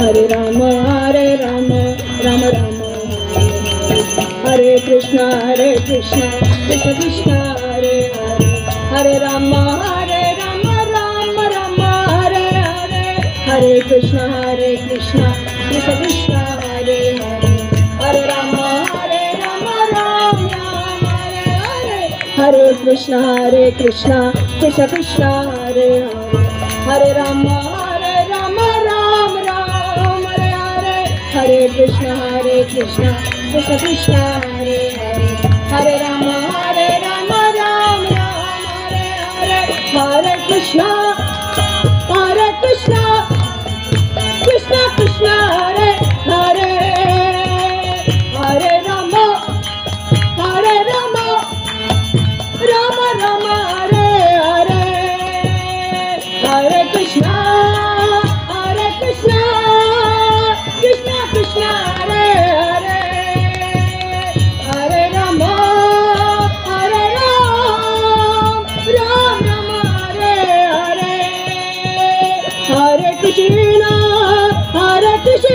Hare Rama, Rama Rama, Hare Krishna, Krishna Krishna, Hare Hare, Hare Rama, Rama Rama, Hare Hare, Hare Krishna, Krishna Krishna, Hare Hare, Hare Rama, Rama Rama, Hare Hare, Hare Krishna, Krishna Krishna, Hare Hare, Hare Rama, Rama Rama, Hare Hare, Hare Krishna, Krishna Krishna, Hare Hare, Hare Rama, Rama Rama, Hare Hare, Hare Krishna, Krishna Krishna, Hare Hare, Hare Rama, Rama Rama, Hare Hare, Hare Krishna, Krishna Krishna, Hare Hare, Hare Rama, Rama Rama, Hare Hare, Hare Krishna,